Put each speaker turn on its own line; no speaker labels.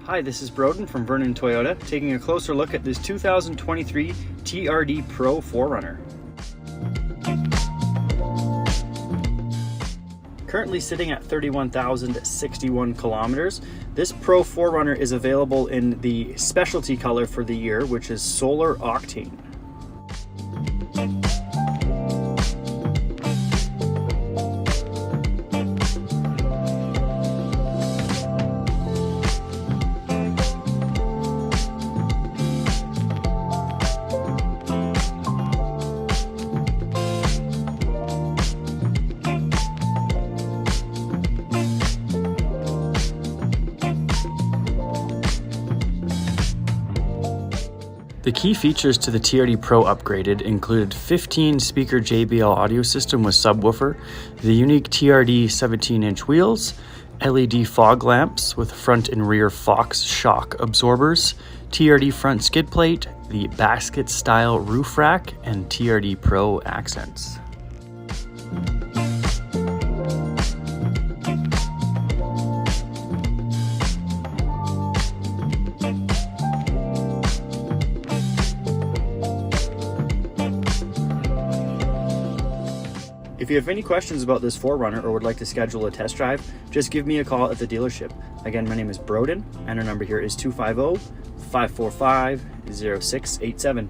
Hi, this is Broden from Vernon Toyota, taking a closer look at this 2023 TRD Pro 4Runner. Currently sitting at 31,061 kilometers, this Pro 4Runner is available in the specialty color for the year, which is Solar Octane. The key features to the TRD Pro upgraded included 15-speaker JBL audio system with subwoofer, the unique TRD 17-inch wheels, LED fog lamps with front and rear Fox shock absorbers, TRD front skid plate, the basket-style roof rack, and TRD Pro accents. If you have any questions about this 4Runner or would like to schedule a test drive, just give me a call at the dealership. Again, my name is Broden, and our number here is 250-545-0687.